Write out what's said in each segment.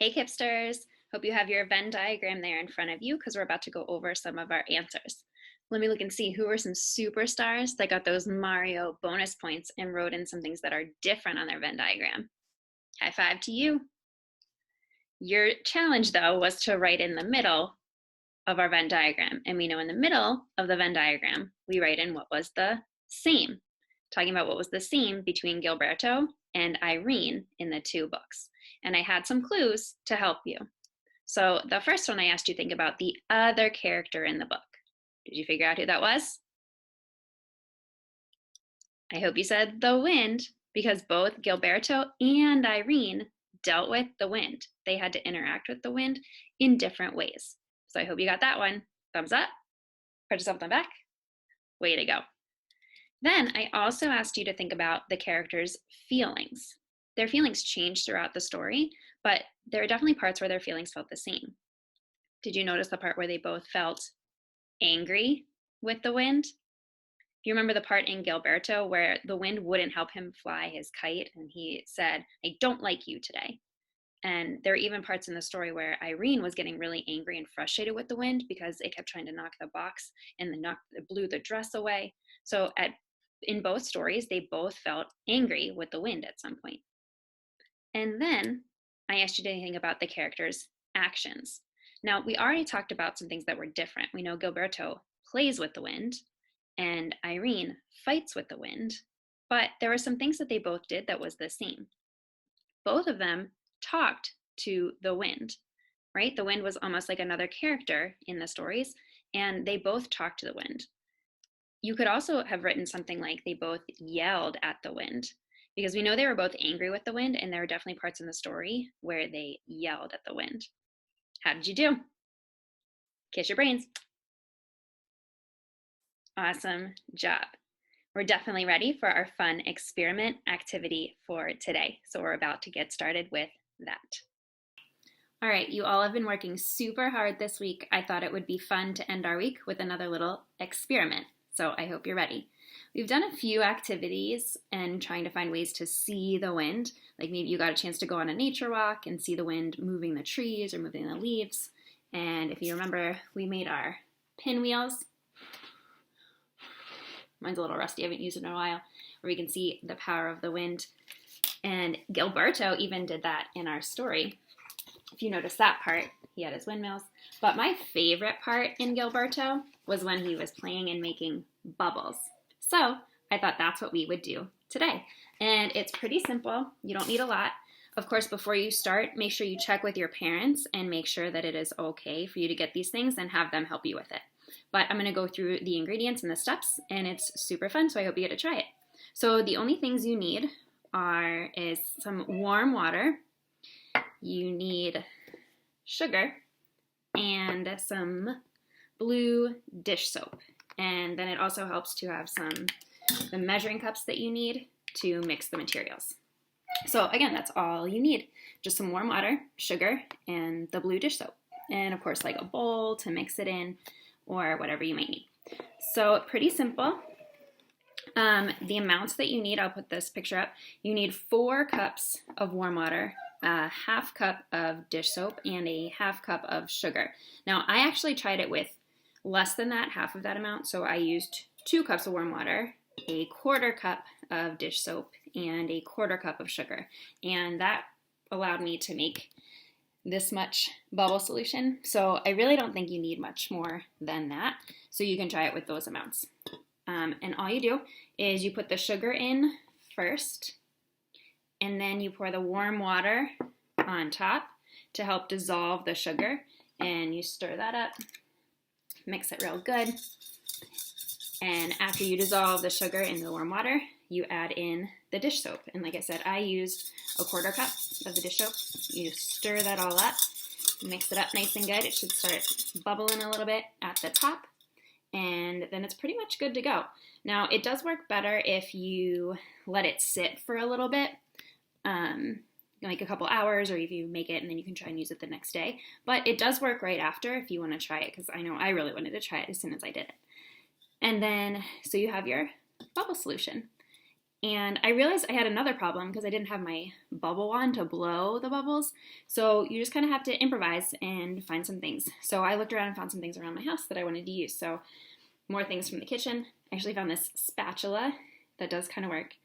Hey Kipsters! Hope you have your Venn diagram there in front of you because we're about to go over some of our answers. Let me look and see who were some superstars that got those Mario bonus points and wrote in some things that are different on their Venn diagram. High five to you. Your challenge though was to write in the middle of our Venn diagram. And we know in the middle of the Venn diagram, we write in what was the same. Talking about what was the same between Gilberto and Irene in the two books. And I had some clues to help you. So the first one I asked you to think about the other character in the book. Did you figure out who that was? I hope you said the wind, because both Gilberto and Irene dealt with the wind. They had to interact with the wind in different ways. So I hope you got that one. Thumbs up, pat yourself on the back. Way to go. Then I also asked you to think about the characters' feelings. Their feelings change throughout the story, but there are definitely parts where their feelings felt the same. Did you notice the part where they both felt angry with the wind? You remember the part in Gilberto where the wind wouldn't help him fly his kite and he said, "I don't like you today." And there are even parts in the story where Irene was getting really angry and frustrated with the wind because it kept trying to knock the box and it blew the dress away. So in both stories, they both felt angry with the wind at some point. And then I asked you to think about the characters' actions. Now, we already talked about some things that were different. We know Gilberto plays with the wind and Irene fights with the wind, but there were some things that they both did that was the same. Both of them talked to the wind, right? The wind was almost like another character in the stories, and they both talked to the wind. You could also have written something like they both yelled at the wind, because we know they were both angry with the wind, and there were definitely parts in the story where they yelled at the wind. How did you do? Kiss your brains. Awesome job. We're definitely ready for our fun experiment activity for today. So we're about to get started with that. All right, you all have been working super hard this week. I thought it would be fun to end our week with another little experiment. So I hope you're ready. We've done a few activities and trying to find ways to see the wind. Like maybe you got a chance to go on a nature walk and see the wind moving the trees or moving the leaves. And if you remember, we made our pinwheels. Mine's a little rusty, I haven't used it in a while, where we can see the power of the wind. And Gilberto even did that in our story. If you notice that part, he had his windmills. But my favorite part in Gilberto was when he was playing and making bubbles. So I thought that's what we would do today. And it's pretty simple. You don't need a lot. Of course, before you start, make sure you check with your parents and make sure that it is okay for you to get these things and have them help you with it. But I'm going to go through the ingredients and the steps, and it's super fun, so I hope you get to try it. So the only things you need is some warm water, you need sugar, and some blue dish soap. And then it also helps to have the measuring cups that you need to mix the materials. So again, that's all you need. Just some warm water, sugar, and the blue dish soap. And of course, like a bowl to mix it in, or whatever you might need. So pretty simple. The amounts that you need, I'll put this picture up. You need 4 cups of warm water, a half cup of dish soap, and a half cup of sugar. Now, I actually tried it with less than that, half of that amount. So I used 2 cups of warm water, a quarter cup of dish soap, and a quarter cup of sugar. And that allowed me to make this much bubble solution. So I really don't think you need much more than that. So you can try it with those amounts. And all you do is you put the sugar in first, and then you pour the warm water on top to help dissolve the sugar. And you stir that up, mix it real good. And after you dissolve the sugar in the warm water, you add in the dish soap. And like I said, I used a quarter cup of the dish soap. You stir that all up, mix it up nice and good. It should start bubbling a little bit at the top. And then it's pretty much good to go. Now, it does work better if you let it sit for a little bit, like a couple hours, or if you make it and then you can try and use it the next day. But it does work right after if you want to try it, because I know I really wanted to try it as soon as I did it. And then, so you have your bubble solution. And I realized I had another problem because I didn't have my bubble wand to blow the bubbles. So you just kind of have to improvise and find some things. So I looked around and found some things around my house that I wanted to use. So more things from the kitchen. I actually found this spatula that does kind of work.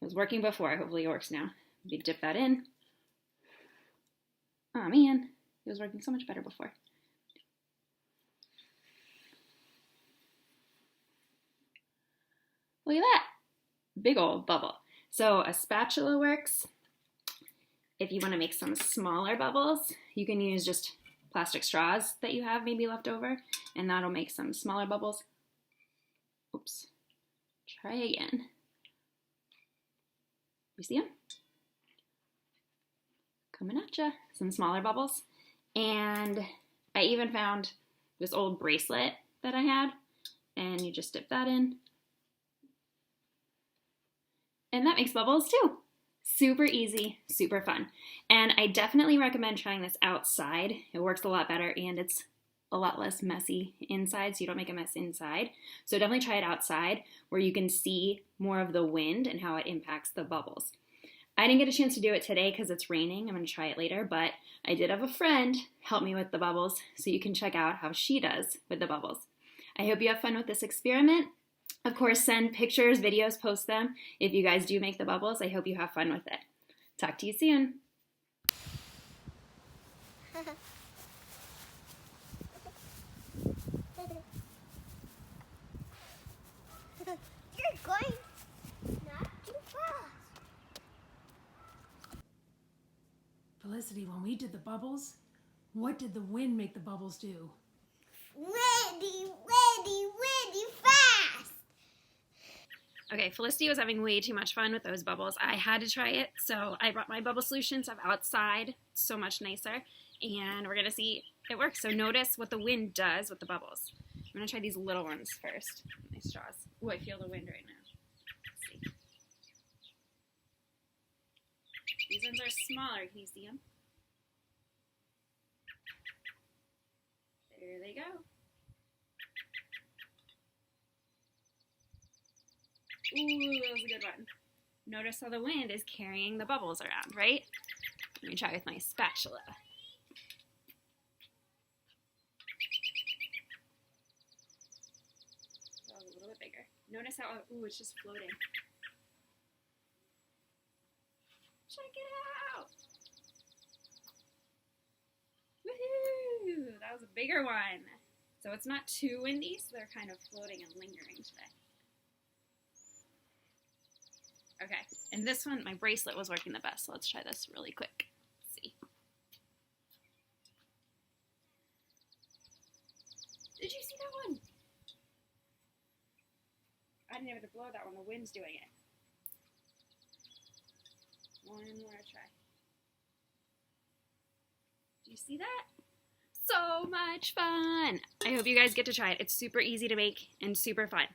It was working before. Hopefully it works now. You dip that in. Oh man, it was working so much better before. Look at that. Big old bubble. So a spatula works. If you want to make some smaller bubbles, you can use just plastic straws that you have maybe left over, and that'll make some smaller bubbles. Oops. Try again. You see them? Coming at ya. Some smaller bubbles. And I even found this old bracelet that I had, and you just dip that in. And that makes bubbles too. Super easy, super fun. And I definitely recommend trying this outside. It works a lot better and it's a lot less messy inside, so you don't make a mess inside. So definitely try it outside where you can see more of the wind and how it impacts the bubbles. I didn't get a chance to do it today because it's raining. I'm going to try it later, but I did have a friend help me with the bubbles, so you can check out how she does with the bubbles. I hope you have fun with this experiment. Of course, send pictures, videos, post them. If you guys do make the bubbles, I hope you have fun with it. Talk to you soon. You're going not too fast. Felicity, when we did the bubbles, what did the wind make the bubbles do? Ready, fast. Okay, Felicity was having way too much fun with those bubbles. I had to try it, so I brought my bubble solution stuff outside. It's so much nicer, and we're going to see it works. So notice what the wind does with the bubbles. I'm going to try these little ones first. My straws. Oh, I feel the wind right now. Let's see. These ones are smaller. Can you see them? There they go. Ooh, that was a good one. Notice how the wind is carrying the bubbles around, right? Let me try with my spatula. That was a little bit bigger. Notice how, ooh, it's just floating. Check it out! Woohoo! That was a bigger one. So it's not too windy, so they're kind of floating and lingering today. Okay, and this one, my bracelet was working the best, so let's try this really quick. Let's see. Did you see that one? I didn't have to blow that one, the wind's doing it. One more try. Do you see that? So much fun! I hope you guys get to try it. It's super easy to make and super fun.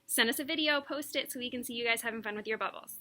Send us a video, post it so we can see you guys having fun with your bubbles.